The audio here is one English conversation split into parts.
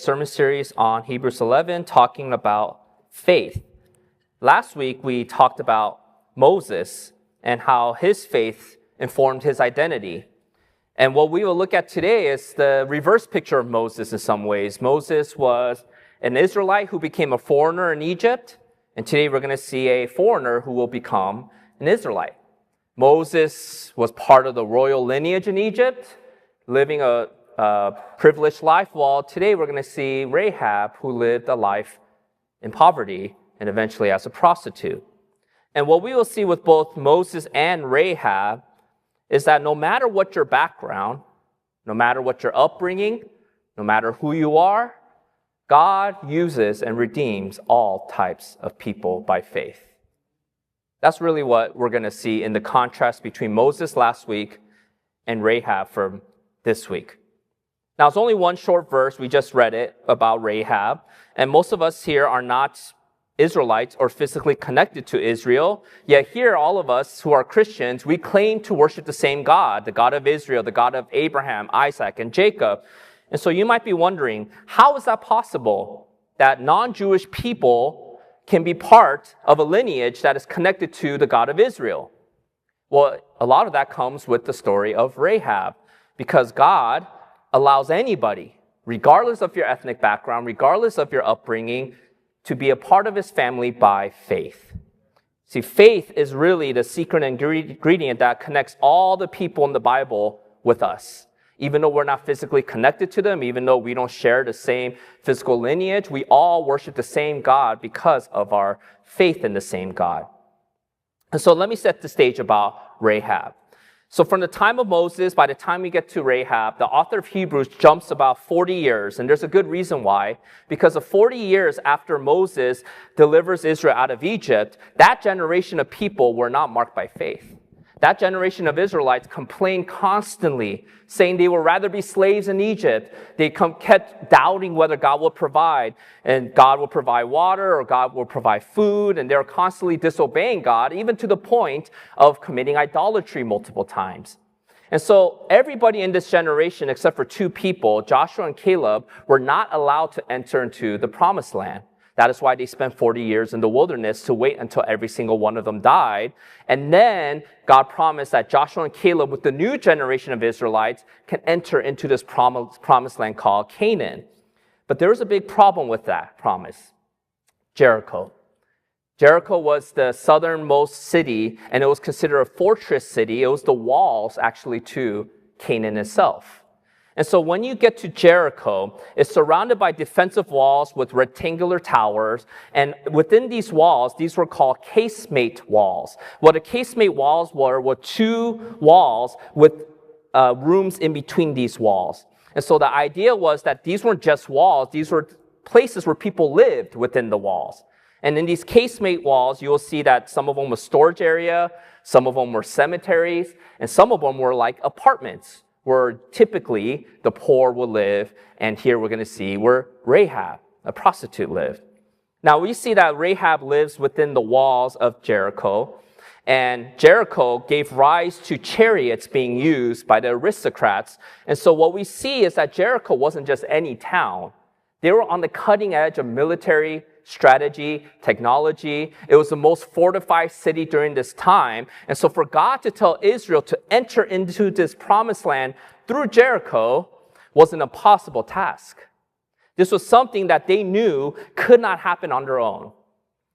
sermon series on Hebrews 11, talking about faith. Last week, we talked about Moses and how his faith informed his identity. And what we will look at today is the reverse picture of Moses in some ways. Moses was an Israelite who became a foreigner in Egypt, and today we're going to see a foreigner who will become an Israelite. Moses was part of the royal lineage in Egypt, living a privileged life, while today we're going to see Rahab, who lived a life in poverty and eventually as a prostitute. And what we will see with both Moses and Rahab is that no matter what your background, no matter what your upbringing, no matter who you are, God uses and redeems all types of people by faith. That's really what we're going to see in the contrast between Moses last week and Rahab from this week. Now, it's only one short verse. We just read it about Rahab. And most of us here are not Israelites or physically connected to Israel. Yet here, all of us who are Christians, we claim to worship the same God, the God of Israel, the God of Abraham, Isaac, and Jacob. And so you might be wondering, how is that possible that non-Jewish people can be part of a lineage that is connected to the God of Israel? Well, a lot of that comes with the story of Rahab, because God allows anybody, regardless of your ethnic background, regardless of your upbringing, to be a part of his family by faith. See, faith is really the secret ingredient that connects all the people in the Bible with us. Even though we're not physically connected to them, even though we don't share the same physical lineage, we all worship the same God because of our faith in the same God. And so let me set the stage about Rahab. So from the time of Moses, by the time we get to Rahab, the author of Hebrews jumps about 40 years. And there's a good reason why. Because of 40 years after Moses delivers Israel out of Egypt, that generation of people were not marked by faith. That generation of Israelites complained constantly, saying they would rather be slaves in Egypt. They kept doubting whether God will provide, and God will provide water or God will provide food, and they were constantly disobeying God, even to the point of committing idolatry multiple times. And so everybody in this generation, except for two people, Joshua and Caleb, were not allowed to enter into the promised land. That is why they spent 40 years in the wilderness to wait until every single one of them died. And then God promised that Joshua and Caleb, with the new generation of Israelites, can enter into this promised land called Canaan. But there was a big problem with that promise. Jericho. Jericho was the southernmost city, and it was considered a fortress city. It was the walls, actually, to Canaan itself. And so when you get to Jericho, it's surrounded by defensive walls with rectangular towers. And within these walls, these were called casemate walls. What a casemate walls were two walls with rooms in between these walls. And so the idea was that these weren't just walls. These were places where people lived within the walls. And in these casemate walls, you will see that some of them were storage area, some of them were cemeteries, and some of them were like apartments, where typically the poor will live. And here we're going to see where Rahab, a prostitute, lived. Now we see that Rahab lives within the walls of Jericho. And Jericho gave rise to chariots being used by the aristocrats. And so what we see is that Jericho wasn't just any town. They were on the cutting edge of military strategy, technology. It was the most fortified city during this time. And so for God to tell Israel to enter into this promised land through Jericho was an impossible task. This was something that they knew could not happen on their own.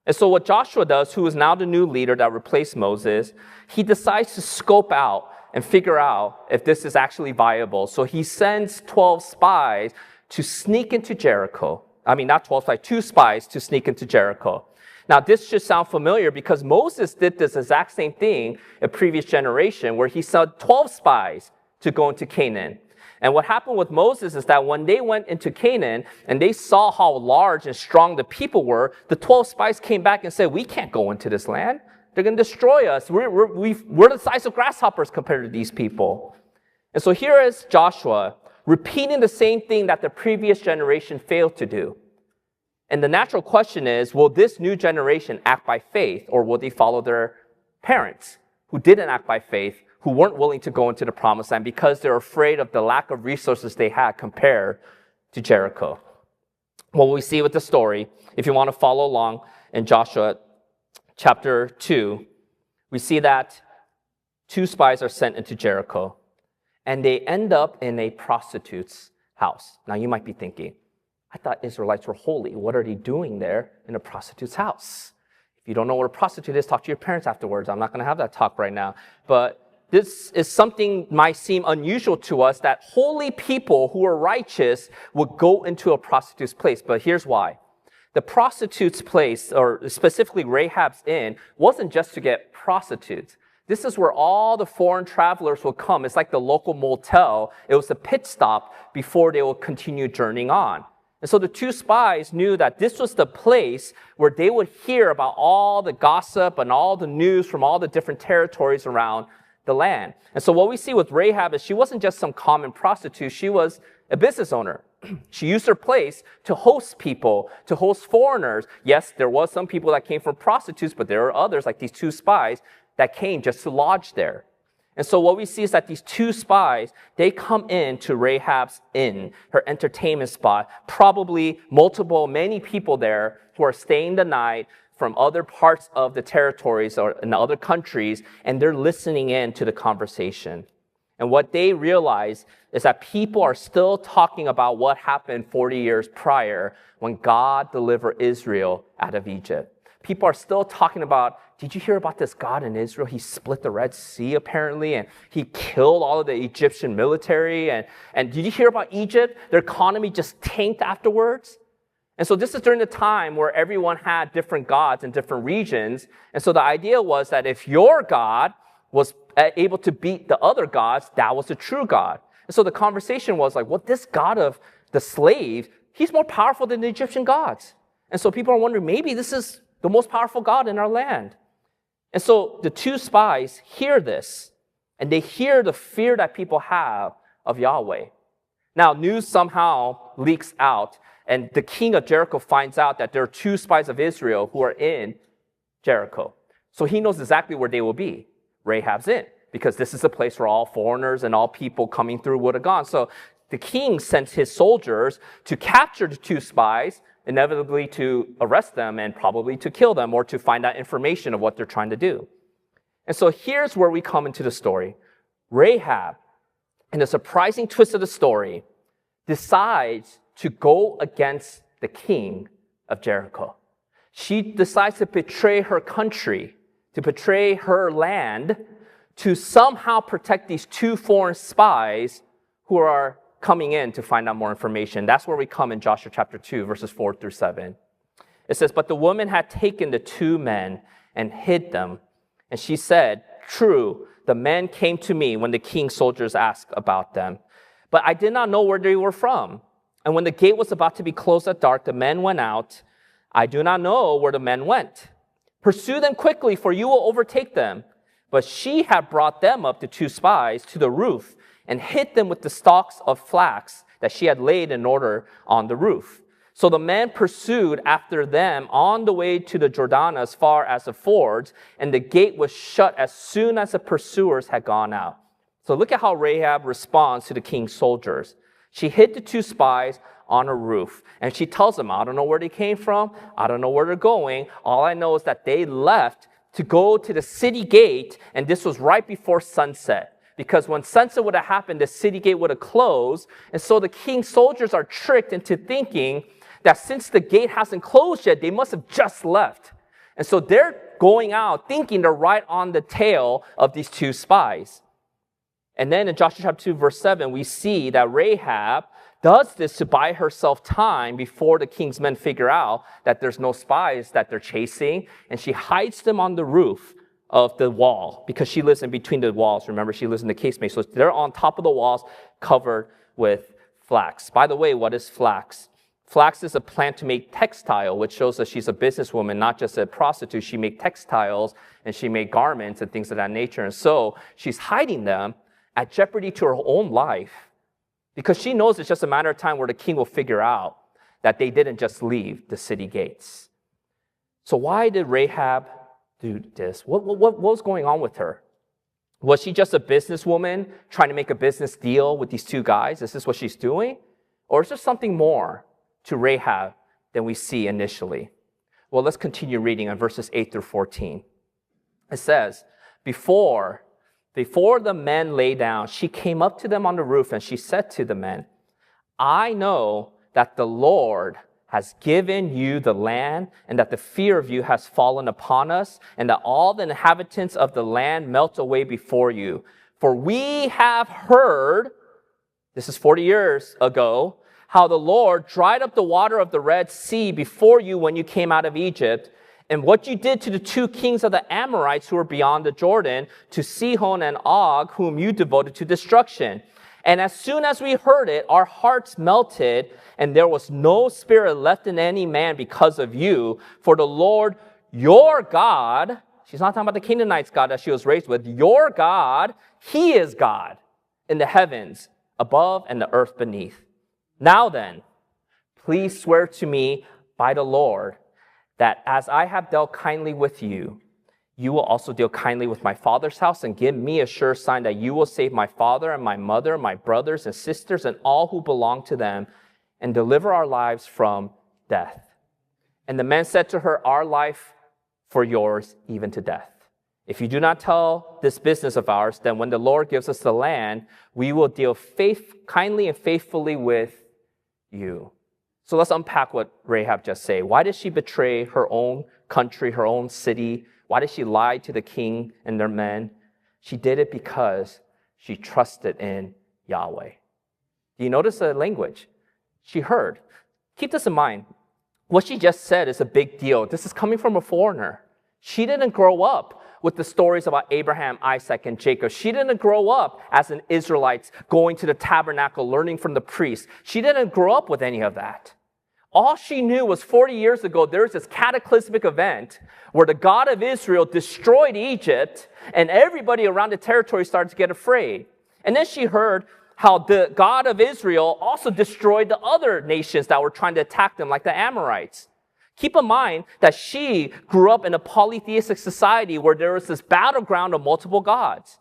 And so what Joshua does, who is now the new leader that replaced Moses, he decides to scope out and figure out if this is actually viable. So he sends 12 spies to sneak into Jericho. I mean, not 12 spies, 2 spies to sneak into Jericho. Now, this should sound familiar because Moses did this exact same thing in a previous generation where he sent 12 spies to go into Canaan. And what happened with Moses is that when they went into Canaan and they saw how large and strong the people were, the 12 spies came back and said, we can't go into this land. They're going to destroy us. We're the size of grasshoppers compared to these people. And so here is Joshua repeating the same thing that the previous generation failed to do. And the natural question is, will this new generation act by faith, or will they follow their parents who didn't act by faith, who weren't willing to go into the promised land because they're afraid of the lack of resources they had compared to Jericho? what we see with the story, if you want to follow along in Joshua chapter 2, we see that 2 spies are sent into Jericho, and they end up in a prostitute's house. Now, you might be thinking, I thought Israelites were holy. What are they doing there in a prostitute's house? If you don't know what a prostitute is, talk to your parents afterwards. I'm not going to have that talk right now. But this is something might seem unusual to us, that holy people who are righteous would go into a prostitute's place. But here's why. The prostitute's place, or specifically Rahab's inn, wasn't just to get prostitutes. This is where all the foreign travelers would come. It's like the local motel. It was a pit stop before they would continue journeying on. And so the 2 spies knew that this was the place where they would hear about all the gossip and all the news from all the different territories around the land. And so what we see with Rahab is she wasn't just some common prostitute. She was a business owner. She used her place to host people, to host foreigners. Yes, there was some people that came from prostitutes, but there are others, like these 2 spies, that came just to lodge there. And so what we see is that these 2 spies, they come into Rahab's inn, her entertainment spot, probably many people there who are staying the night from other parts of the territories or in other countries, and they're listening in to the conversation. And what they realize is that people are still talking about what happened 40 years prior when God delivered Israel out of Egypt. People are still talking about, did you hear about this God in Israel? He split the Red Sea, apparently, and he killed all of the Egyptian military. And did you hear about Egypt? Their economy just tanked afterwards. And so this is during the time where everyone had different gods in different regions. And so the idea was that if your God was able to beat the other gods, that was the true God. And so the conversation was like, well, this God of the slaves, he's more powerful than the Egyptian gods. And so people are wondering, maybe this is the most powerful God in our land. And so the 2 spies hear this, and they hear the fear that people have of Yahweh. Now, news somehow leaks out, and the king of Jericho finds out that there are 2 spies of Israel who are in Jericho. So he knows exactly where they will be, Rahab's inn, because this is a place where all foreigners and all people coming through would have gone. So the king sends his soldiers to capture the 2 spies, inevitably to arrest them and probably to kill them or to find out information of what they're trying to do. And so here's where we come into the story. Rahab, in a surprising twist of the story, decides to go against the king of Jericho. She decides to betray her country, to betray her land, to somehow protect these 2 foreign spies who are coming in to find out more information. That's where we come in Joshua chapter 2, verses 4 through 7. It says, but the woman had taken the 2 men and hid them. And she said, true, the men came to me when the king's soldiers asked about them. But I did not know where they were from. And when the gate was about to be closed at dark, the men went out. I do not know where the men went. Pursue them quickly, for you will overtake them. But she had brought them up, the 2 spies, to the roof and hit them with the stalks of flax that she had laid in order on the roof. So the men pursued after them on the way to the Jordan as far as the fords, and the gate was shut as soon as the pursuers had gone out. So look at how Rahab responds to the king's soldiers. She hid the 2 spies on a roof, and she tells them, I don't know where they came from. I don't know where they're going. All I know is that they left to go to the city gate, and this was right before sunset. Because when sunset would have happened, the city gate would have closed. And so the king's soldiers are tricked into thinking that since the gate hasn't closed yet, they must have just left. And so they're going out thinking they're right on the tail of these 2 spies. And then in Joshua chapter 2, verse 7, we see that Rahab does this to buy herself time before the king's men figure out that there's no spies that they're chasing. And she hides them on the roof of the wall, because she lives in between the walls. Remember, she lives in the casemate. So they're on top of the walls covered with flax. By the way, what is flax? Flax is a plant to make textile, which shows that she's a businesswoman, not just a prostitute. She made textiles and she made garments and things of that nature. And so she's hiding them at jeopardy to her own life, because she knows it's just a matter of time where the king will figure out that they didn't just leave the city gates. So why did Rahab do this? What was going on with her? Was she just a businesswoman trying to make a business deal with these 2 guys? Is this what she's doing? Or is there something more to Rahab than we see initially. Well, let's continue reading on verses 8 through 14. It says, Before the men lay down, she came up to them on the roof, and she said to the men, I know that the Lord has given you the land, and that the fear of you has fallen upon us, and that all the inhabitants of the land melt away before you. For we have heard, this is 40 years ago, how the Lord dried up the water of the Red Sea before you when you came out of Egypt, and what you did to the two kings of the Amorites who were beyond the Jordan, to Sihon and Og, whom you devoted to destruction. And as soon as we heard it, our hearts melted, and there was no spirit left in any man because of you. For the Lord, your God, she's not talking about the Canaanites' God that she was raised with, your God, He is God in the heavens above and the earth beneath. Now then, please swear to me by the Lord that as I have dealt kindly with you, you will also deal kindly with my father's house, and give me a sure sign that you will save my father and my mother, my brothers and sisters, and all who belong to them, and deliver our lives from death. And the men said to her, Our life for yours, even to death. If you do not tell this business of ours, then when the Lord gives us the land, we will deal kindly and faithfully with you. So let's unpack what Rahab just said. Why did she betray her own country, her own city? Why did she lie to the king and their men? She did it because she trusted in Yahweh. Do you notice the language? She heard. Keep this in mind. What she just said is a big deal. This is coming from a foreigner. She didn't grow up with the stories about Abraham, Isaac, and Jacob. She didn't grow up as an Israelite going to the tabernacle, learning from the priests. She didn't grow up with any of that. All she knew was 40 years ago, there was this cataclysmic event where the God of Israel destroyed Egypt, and everybody around the territory started to get afraid. And then she heard how the God of Israel also destroyed the other nations that were trying to attack them, like the Amorites. Keep in mind that she grew up in a polytheistic society where there was this battleground of multiple gods.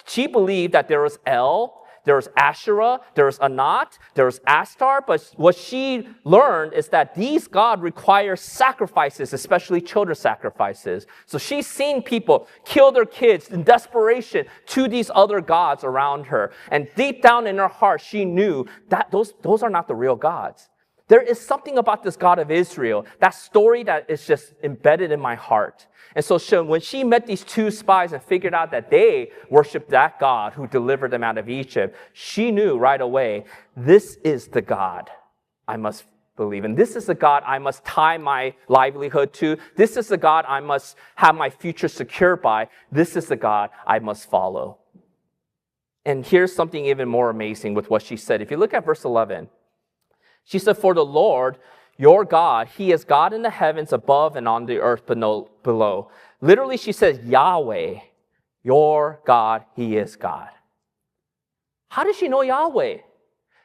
She believed that there was El, there was Asherah, there was Anat, there was Astar, but what she learned is that these gods require sacrifices, especially children sacrifices. So she's seen people kill their kids in desperation to these other gods around her. And deep down in her heart, she knew that those are not the real gods. There is something about this God of Israel, that story that is just embedded in my heart. And so when she met these two spies and figured out that they worshiped that God who delivered them out of Egypt, she knew right away, this is the God I must believe in. This is the God I must tie my livelihood to. This is the God I must have my future secured by. This is the God I must follow. And here's something even more amazing with what she said. If you look at verse 11, she said, For the Lord, your God, He is God in the heavens above and on the earth below. Literally, she says, Yahweh, your God, He is God. How did she know Yahweh?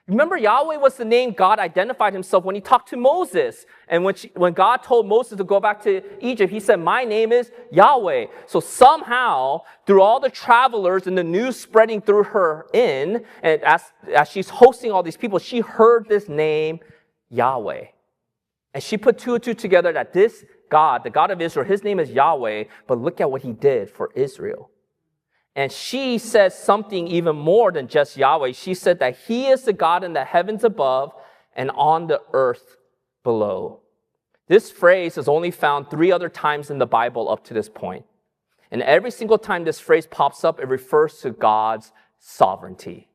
Remember, Yahweh was the name God identified Himself when He talked to Moses. And when God told Moses to go back to Egypt, He said, my name is Yahweh. So somehow, through all the travelers and the news spreading through her and as she's hosting all these people, she heard this name, Yahweh. And she put two and two together that this God, the God of Israel, His name is Yahweh, but look at what He did for Israel. And she said something even more than just Yahweh. She said that He is the God in the heavens above and on the earth below. This phrase is only found 3 other times in the Bible up to this point. And every single time this phrase pops up, it refers to God's sovereignty.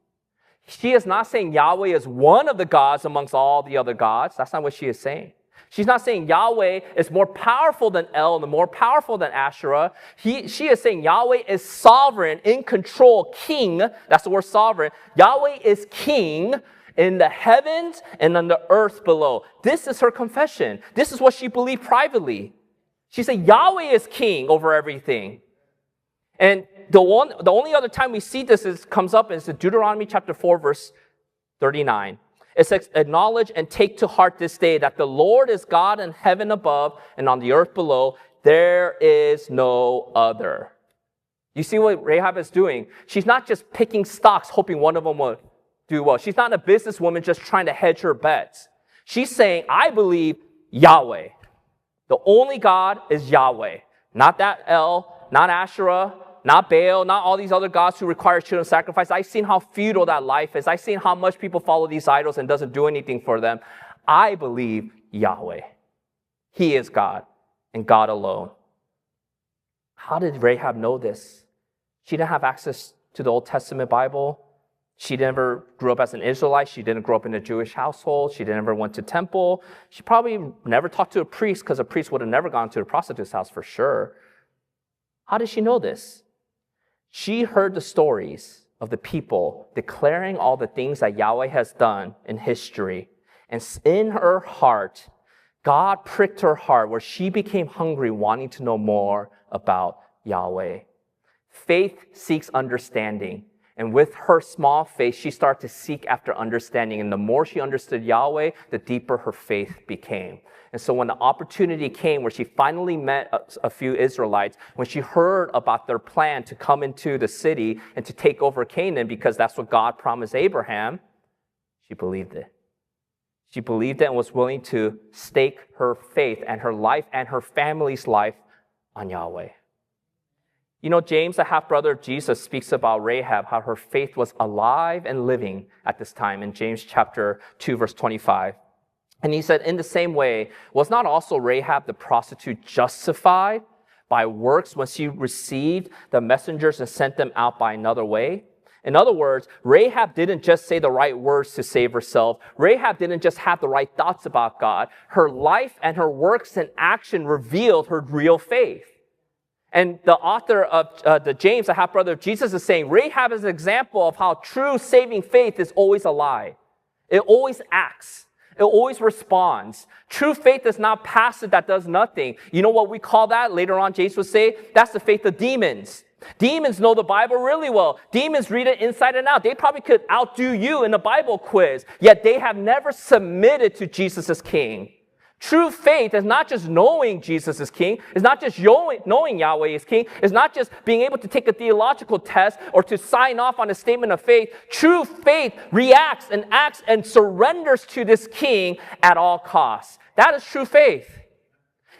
She is not saying Yahweh is one of the gods amongst all the other gods. That's not what she is saying. She's not saying Yahweh is more powerful than El and more powerful than Asherah. She is saying Yahweh is sovereign, in control, king. That's the word sovereign. Yahweh is king in the heavens and on the earth below. This is her confession. This is what she believed privately. She said Yahweh is king over everything. And the only other time we see this comes up is in Deuteronomy chapter 4, verse 39. It says, acknowledge and take to heart this day that the Lord is God in heaven above and on the earth below. There is no other. You see what Rahab is doing? She's not just picking stocks, hoping one of them will do well. She's not a businesswoman just trying to hedge her bets. She's saying, I believe Yahweh. The only God is Yahweh. Not that El, not Asherah, not Baal, not all these other gods who require children sacrifice. I've seen how futile that life is. I've seen how much people follow these idols and doesn't do anything for them. I believe Yahweh. He is God and God alone. How did Rahab know this? She didn't have access to the Old Testament Bible. She never grew up as an Israelite. She didn't grow up in a Jewish household. She never went to temple. She probably never talked to a priest because a priest would have never gone to a prostitute's house for sure. How did she know this? She heard the stories of the people declaring all the things that Yahweh has done in history. And in her heart, God pricked her heart where she became hungry, wanting to know more about Yahweh. Faith seeks understanding. And with her small faith, she started to seek after understanding. And the more she understood Yahweh, the deeper her faith became. And so when the opportunity came where she finally met a few Israelites, when she heard about their plan to come into the city and to take over Canaan, because that's what God promised Abraham, she believed it. She believed it and was willing to stake her faith and her life and her family's life on Yahweh. You know, James, the half-brother of Jesus, speaks about Rahab, how her faith was alive and living at this time in James chapter 2, verse 25. And he said, in the same way, was not also Rahab the prostitute justified by works when she received the messengers and sent them out by another way? In other words, Rahab didn't just say the right words to save herself. Rahab didn't just have the right thoughts about God. Her life and her works and action revealed her real faith. And the author of the James, the half-brother of Jesus, is saying Rahab is an example of how true saving faith is always alive. It always acts. It always responds. True faith is not passive that does nothing. You know what we call that? Later on, James would say, that's the faith of demons. Demons know the Bible really well. Demons read it inside and out. They probably could outdo you in a Bible quiz, yet they have never submitted to Jesus as King. True faith is not just knowing Jesus is King. It's not just knowing Yahweh is King. It's not just being able to take a theological test or to sign off on a statement of faith. True faith reacts and acts and surrenders to this King at all costs. That is true faith.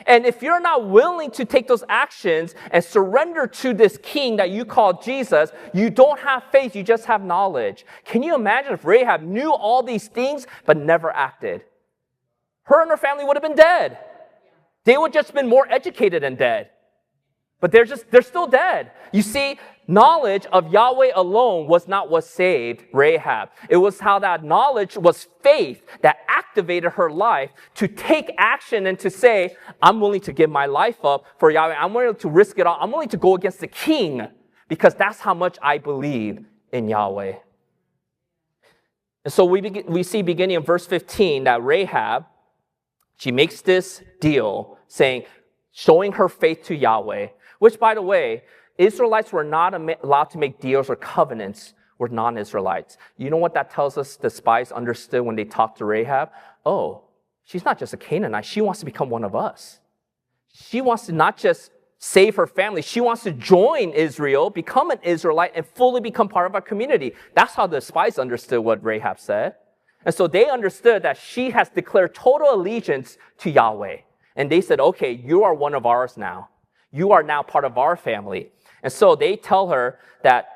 And if you're not willing to take those actions and surrender to this King that you call Jesus, you don't have faith, you just have knowledge. Can you imagine if Rahab knew all these things but never acted? Her and her family would have been dead. They would have just been more educated and dead. But they're still dead. You see, knowledge of Yahweh alone was not what saved Rahab. It was how that knowledge was faith that activated her life to take action and to say, I'm willing to give my life up for Yahweh. I'm willing to risk it all. I'm willing to go against the King because that's how much I believe in Yahweh. And so we see beginning in verse 15 that Rahab, she makes this deal saying, showing her faith to Yahweh, which, by the way, Israelites were not allowed to make deals or covenants with non-Israelites. You know what that tells us the spies understood when they talked to Rahab? Oh, she's not just a Canaanite. She wants to become one of us. She wants to not just save her family. She wants to join Israel, become an Israelite, and fully become part of our community. That's how the spies understood what Rahab said. And so they understood that she has declared total allegiance to Yahweh. And they said, okay, you are one of ours now. You are now part of our family. And so they tell her that,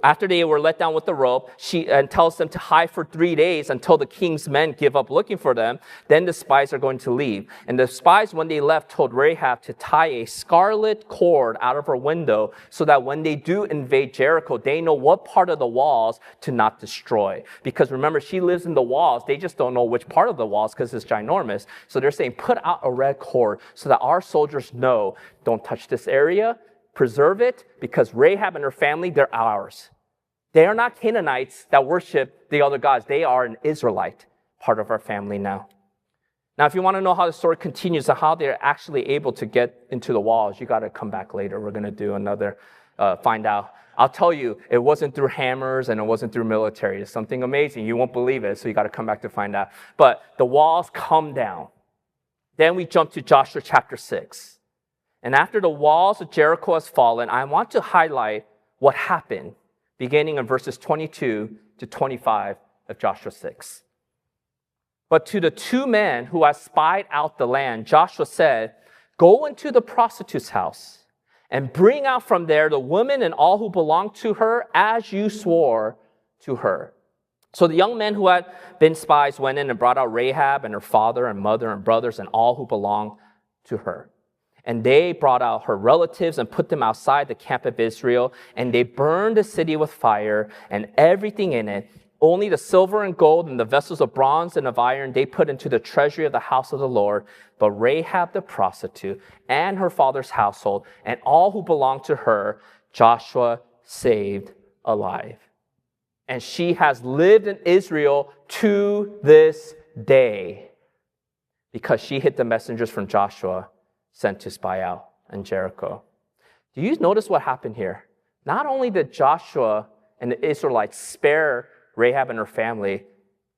after they were let down with the rope, she tells them to hide for 3 days until the king's men give up looking for them. Then the spies are going to leave. And the spies, when they left, told Rahab to tie a scarlet cord out of her window so that when they do invade Jericho, they know what part of the walls to not destroy. Because remember, she lives in the walls. They just don't know which part of the walls because it's ginormous. So they're saying, put out a red cord so that our soldiers know, don't touch this area. Preserve it, because Rahab and her family, they're ours. They are not Canaanites that worship the other gods. They are an Israelite, part of our family now. Now, if you want to know how the story continues and how they're actually able to get into the walls, you got to come back later. We're going to do another, find out. I'll tell you, it wasn't through hammers and it wasn't through military. It's something amazing. You won't believe it, so you got to come back to find out. But the walls come down. Then we jump to Joshua chapter 6. And after the walls of Jericho has fallen, I want to highlight what happened, beginning in verses 22 to 25 of Joshua 6. But to the two men who had spied out the land, Joshua said, "Go into the prostitute's house and bring out from there the woman and all who belong to her as you swore to her." So the young men who had been spies went in and brought out Rahab and her father and mother and brothers and all who belonged to her. And they brought out her relatives and put them outside the camp of Israel. And they burned the city with fire and everything in it. Only the silver and gold and the vessels of bronze and of iron they put into the treasury of the house of the Lord. But Rahab the prostitute and her father's household and all who belonged to her, Joshua saved alive. And she has lived in Israel to this day because she hid the messengers from Joshua sent to spy out in Jericho. Do you notice what happened here? Not only did Joshua and the Israelites spare Rahab and her family,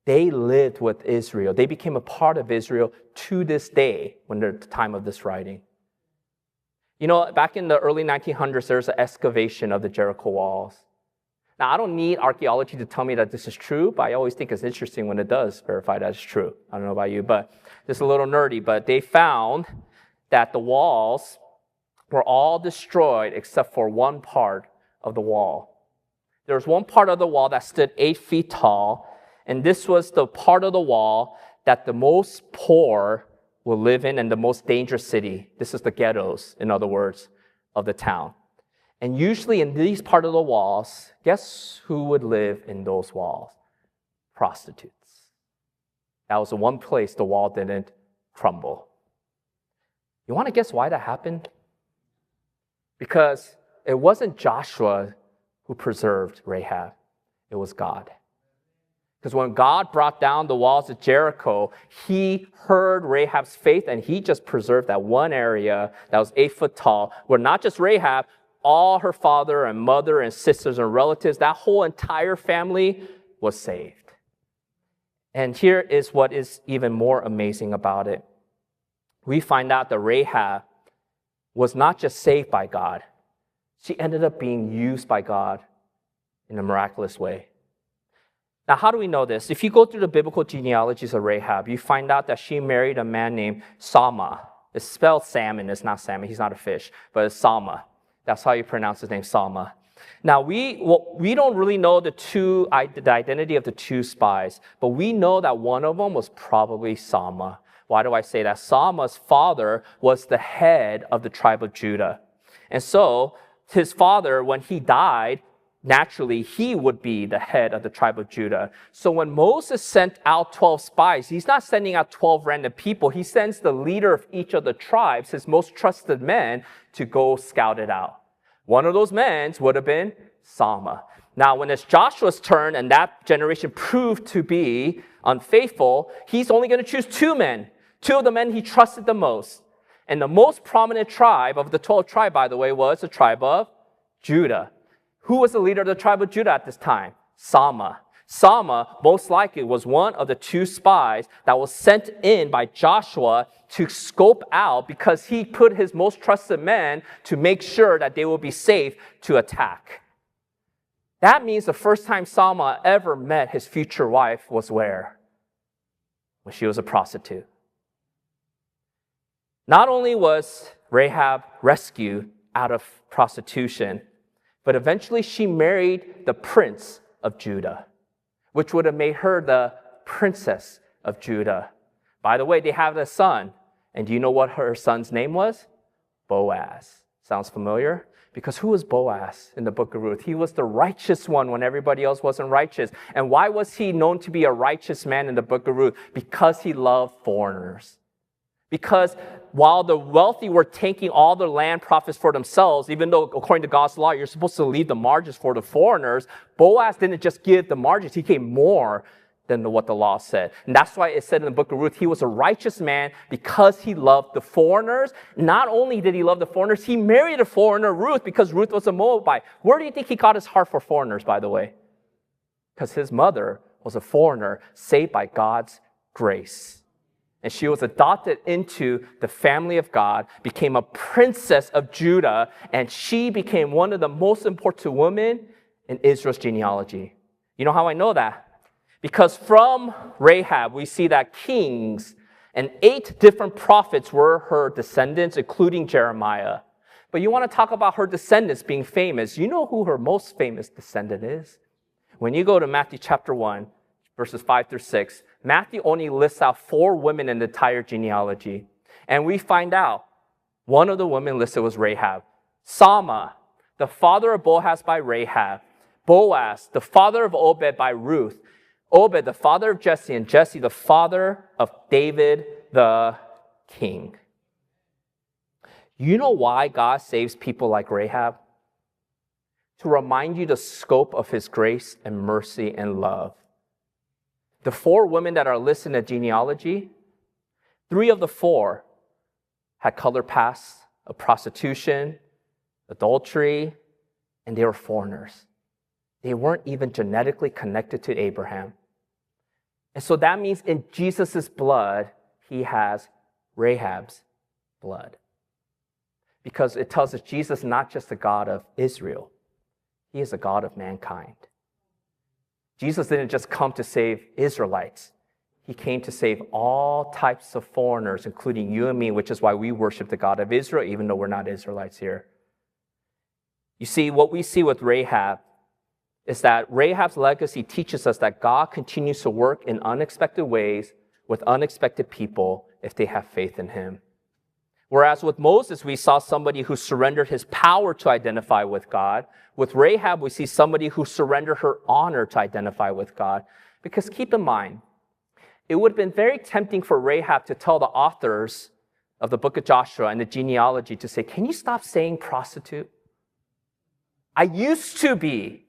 they lived with Israel. They became a part of Israel to this day when they're at the time of this writing. You know, back in the early 1900s, there was an excavation of the Jericho walls. Now, I don't need archaeology to tell me that this is true, but I always think it's interesting when it does verify that it's true. I don't know about you, but this is a little nerdy. But they found that the walls were all destroyed except for one part of the wall. There was one part of the wall that stood 8 feet tall, and this was the part of the wall that the most poor will live in and the most dangerous city. This is the ghettos, in other words, of the town. And usually in these part of the walls, guess who would live in those walls? Prostitutes. That was the one place the wall didn't crumble. You want to guess why that happened? Because it wasn't Joshua who preserved Rahab. It was God. Because when God brought down the walls of Jericho, he heard Rahab's faith and he just preserved that one area that was 8 foot tall, where not just Rahab, all her father and mother and sisters and relatives, that whole entire family was saved. And here is what is even more amazing about it. We find out that Rahab was not just saved by God. She ended up being used by God in a miraculous way. Now, how do we know this? If you go through the biblical genealogies of Rahab, you find out that she married a man named Sama. It's spelled salmon. It's not salmon. He's not a fish, but it's Sama. That's how you pronounce his name, Sama. Now, we don't really know the identity of the two spies, but we know that one of them was probably Sama. Why do I say that? Sama's father was the head of the tribe of Judah. And so, his father, when he died, naturally, he would be the head of the tribe of Judah. So when Moses sent out 12 spies, he's not sending out 12 random people. He sends the leader of each of the tribes, his most trusted men, to go scout it out. One of those men would have been Sama. Now, when it's Joshua's turn and that generation proved to be unfaithful, he's only going to choose 2 men, 2 of the men he trusted the most. And the most prominent tribe of the 12 tribe, by the way, was the tribe of Judah. Who was the leader of the tribe of Judah at this time? Sama. Sama, most likely, was one of the 2 spies that was sent in by Joshua to scope out because he put his most trusted men to make sure that they will be safe to attack. That means the first time Sama ever met his future wife was where? When she was a prostitute. Not only was Rahab rescued out of prostitution, but eventually she married the prince of Judah, which would have made her the princess of Judah. By the way, they have a son. And do you know what her son's name was? Boaz. Sounds familiar? Because who was Boaz in the book of Ruth? He was the righteous one when everybody else wasn't righteous. And why was he known to be a righteous man in the book of Ruth? Because he loved foreigners. Because while the wealthy were taking all the land profits for themselves, even though according to God's law, you're supposed to leave the margins for the foreigners, Boaz didn't just give the margins, he gave more than what the law said. And that's why it said in the book of Ruth, he was a righteous man because he loved the foreigners. Not only did he love the foreigners, he married a foreigner, Ruth, because Ruth was a Moabite. Where do you think he got his heart for foreigners, by the way? Because his mother was a foreigner saved by God's grace. And she was adopted into the family of God, became a princess of Judah, and she became one of the most important women in Israel's genealogy. You know how I know that? Because from Rahab, we see that kings and 8 different prophets were her descendants, including Jeremiah. But you want to talk about her descendants being famous. You know who her most famous descendant is? When you go to Matthew chapter 1, verses 5 through 6, Matthew only lists out 4 women in the entire genealogy. And we find out one of the women listed was Rahab. Sama, the father of Boaz by Rahab. Boaz, the father of Obed by Ruth. Obed, the father of Jesse, and Jesse, the father of David, the king. You know why God saves people like Rahab? To remind you the scope of his grace and mercy and love. The 4 women that are listed in the genealogy, 3 of the 4 had colored pasts of prostitution, adultery, and they were foreigners. They weren't even genetically connected to Abraham. And so that means in Jesus' blood, he has Rahab's blood. Because it tells us Jesus is not just the God of Israel. He is the God of mankind. Jesus didn't just come to save Israelites. He came to save all types of foreigners, including you and me, which is why we worship the God of Israel, even though we're not Israelites here. You see, what we see with Rahab is that Rahab's legacy teaches us that God continues to work in unexpected ways with unexpected people if they have faith in him. Whereas with Moses, we saw somebody who surrendered his power to identify with God. With Rahab, we see somebody who surrendered her honor to identify with God. Because keep in mind, it would have been very tempting for Rahab to tell the authors of the book of Joshua and the genealogy to say, can you stop saying prostitute? I used to be.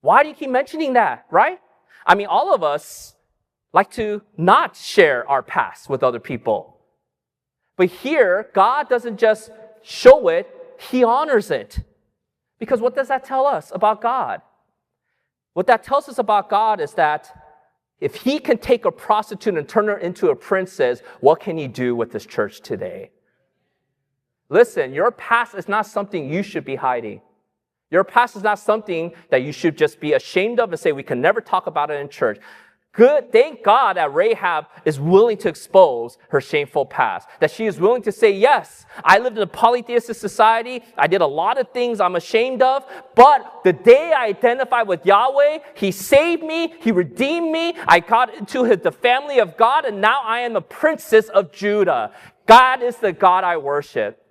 Why do you keep mentioning that, right? I mean, all of us like to not share our past with other people. But here, God doesn't just show it, he honors it. Because what does that tell us about God? What that tells us about God is that if he can take a prostitute and turn her into a princess, what can he do with this church today? Listen, your past is not something you should be hiding. Your past is not something that you should just be ashamed of and say, we can never talk about it in church. Good, thank God that Rahab is willing to expose her shameful past. That she is willing to say, yes, I lived in a polytheistic society. I did a lot of things I'm ashamed of. But the day I identified with Yahweh, he saved me, he redeemed me. I got into the family of God, and now I am a princess of Judah. God is the God I worship.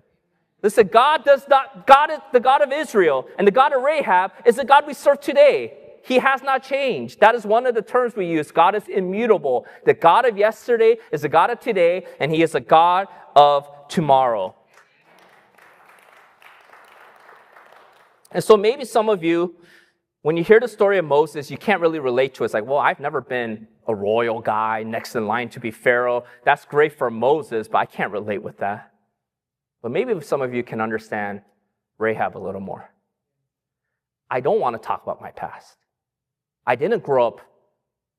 Listen, God is the God of Israel, and the God of Rahab is the God we serve today. He has not changed. That is one of the terms we use. God is immutable. The God of yesterday is the God of today, and he is the God of tomorrow. And so maybe some of you, when you hear the story of Moses, you can't really relate to it. It's like, well, I've never been a royal guy next in line to be Pharaoh. That's great for Moses, but I can't relate with that. But maybe some of you can understand Rahab a little more. I don't want to talk about my past. I didn't grow up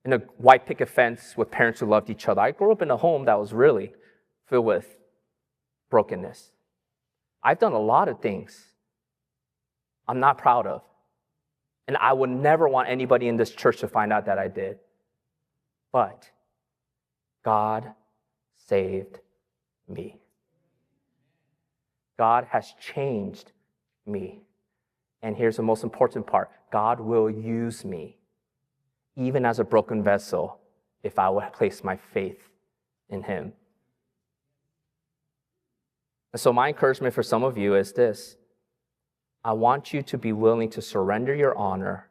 in a white picket fence with parents who loved each other. I grew up in a home that was really filled with brokenness. I've done a lot of things I'm not proud of. And I would never want anybody in this church to find out that I did. But God saved me. God has changed me. And here's the most important part. God will use me, even as a broken vessel, if I would place my faith in him. And so my encouragement for some of you is this. I want you to be willing to surrender your honor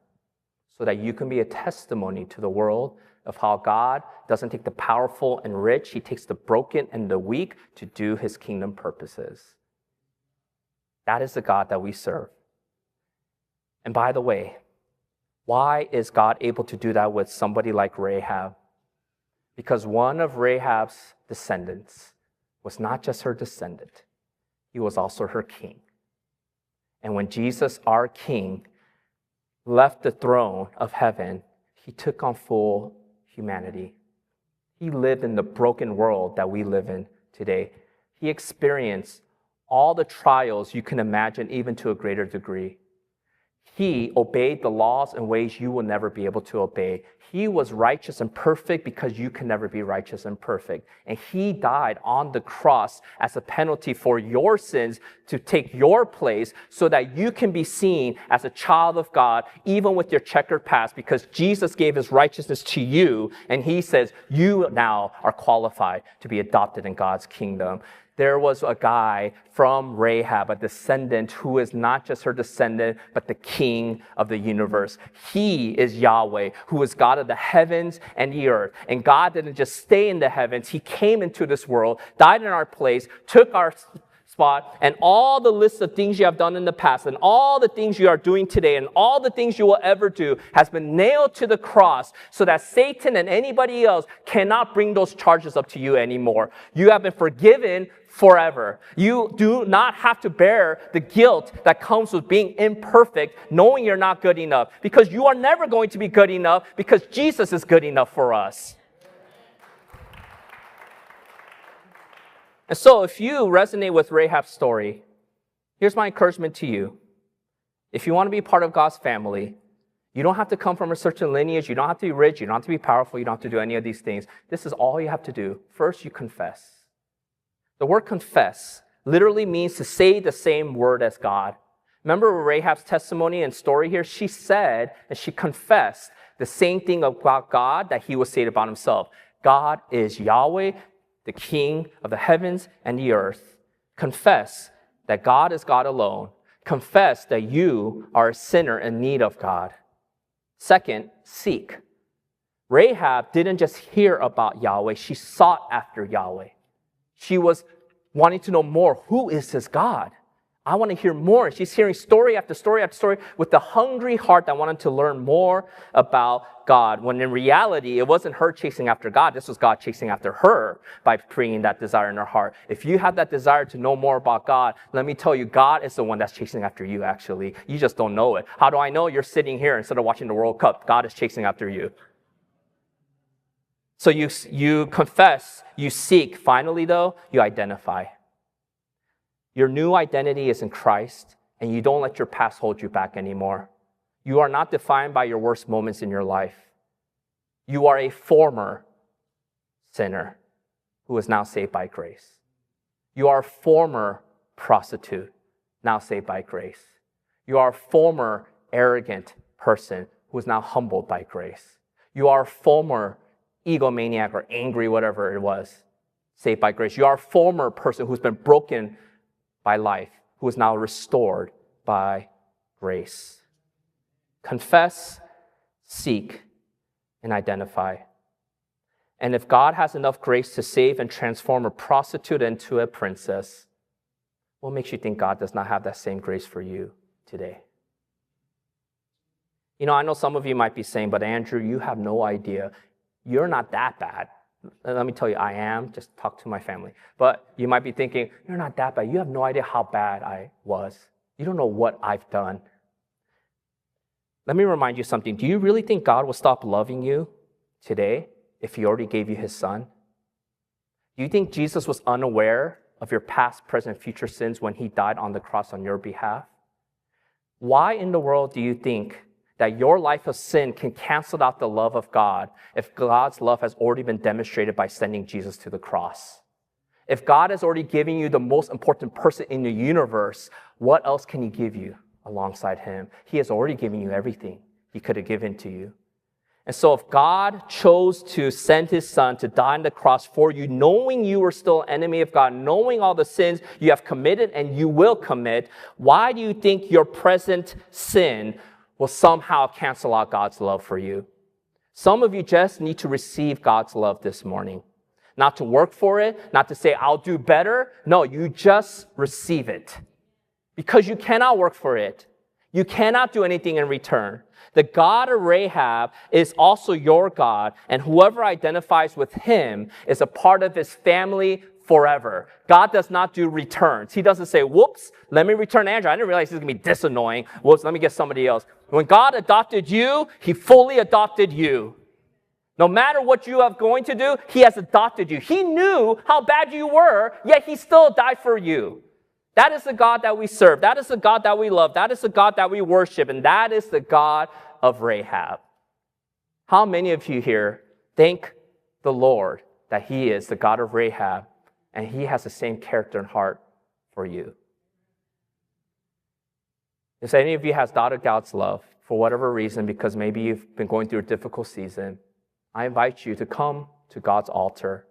so that you can be a testimony to the world of how God doesn't take the powerful and rich. He takes the broken and the weak to do his kingdom purposes. That is the God that we serve. And by the way, why is God able to do that with somebody like Rahab? Because one of Rahab's descendants was not just her descendant, he was also her king. And when Jesus, our king, left the throne of heaven, he took on full humanity. He lived in the broken world that we live in today. He experienced all the trials you can imagine, even to a greater degree. He obeyed the laws in ways you will never be able to obey. He was righteous and perfect because you can never be righteous and perfect. And he died on the cross as a penalty for your sins to take your place so that you can be seen as a child of God, even with your checkered past, because Jesus gave his righteousness to you. And he says, you now are qualified to be adopted in God's kingdom. There was a guy from Rahab, a descendant who is not just her descendant, but the king of the universe. He is Yahweh, who is God of the heavens and the earth. And God didn't just stay in the heavens. He came into this world, died in our place, took our spot, and all the list of things you have done in the past, and all the things you are doing today, and all the things you will ever do has been nailed to the cross so that Satan and anybody else cannot bring those charges up to you anymore. You have been forgiven forever. You do not have to bear the guilt that comes with being imperfect, knowing you're not good enough, because you are never going to be good enough because Jesus is good enough for us. And so if you resonate with Rahab's story, here's my encouragement to you. If you want to be part of God's family, you don't have to come from a certain lineage. You don't have to be rich. You don't have to be powerful. You don't have to do any of these things. This is all you have to do. First, you confess. The word confess literally means to say the same word as God. Remember Rahab's testimony and story here? She said and she confessed the same thing about God that he would say about himself. God is Yahweh, the King of the heavens and the earth. Confess that God is God alone. Confess that you are a sinner in need of God. Second, seek. Rahab didn't just hear about Yahweh. She sought after Yahweh. She was wanting to know more. Who is this God? I want to hear more. She's hearing story after story after story with a hungry heart that wanted to learn more about God. When in reality, it wasn't her chasing after God. This was God chasing after her by bringing that desire in her heart. If you have that desire to know more about God, let me tell you, God is the one that's chasing after you, actually. You just don't know it. How do I know? You're sitting here instead of watching the World Cup. God is chasing after you. So you confess, you seek. Finally, though, you identify. Your new identity is in Christ, and you don't let your past hold you back anymore. You are not defined by your worst moments in your life. You are a former sinner who is now saved by grace. You are a former prostitute, now saved by grace. You are a former arrogant person who is now humbled by grace. You are a former egomaniac or angry, whatever it was, saved by grace. You are a former person who's been broken by life, who is now restored by grace. Confess, seek, and identify. And if God has enough grace to save and transform a prostitute into a princess, what makes you think God does not have that same grace for you today? You know, I know some of you might be saying, but Andrew, you have no idea. You're not that bad. Let me tell you, I am. Just talk to my family. But you might be thinking, you're not that bad. You have no idea how bad I was. You don't know what I've done. Let me remind you something. Do you really think God will stop loving you today if he already gave you his son? Do you think Jesus was unaware of your past, present, future sins when he died on the cross on your behalf? Why in the world do you think that your life of sin can cancel out the love of God if God's love has already been demonstrated by sending Jesus to the cross? If God has already given you the most important person in the universe, what else can he give you alongside him? He has already given you everything he could have given to you. And so if God chose to send his son to die on the cross for you, knowing you were still an enemy of God, knowing all the sins you have committed and you will commit, why do you think your present sin will somehow cancel out God's love for you? Some of you just need to receive God's love this morning. Not to work for it, not to say, I'll do better. No, you just receive it. Because you cannot work for it. You cannot do anything in return. The God of Rahab is also your God, and whoever identifies with him is a part of his family forever. God does not do returns. He doesn't say, whoops, let me return Andrew. I didn't realize he's going to be this annoying. Whoops, let me get somebody else. When God adopted you, he fully adopted you. No matter what you are going to do, he has adopted you. He knew how bad you were, yet he still died for you. That is the God that we serve. That is the God that we love. That is the God that we worship. And that is the God of Rahab. How many of you here thank the Lord that He is the God of Rahab and He has the same character and heart for you? If any of you has doubted God's love for whatever reason, because maybe you've been going through a difficult season, I invite you to come to God's altar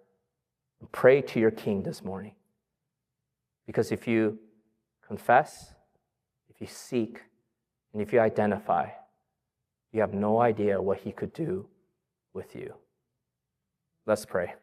and pray to your King this morning. Because if you confess, if you seek, and if you identify, you have no idea what He could do with you. Let's pray.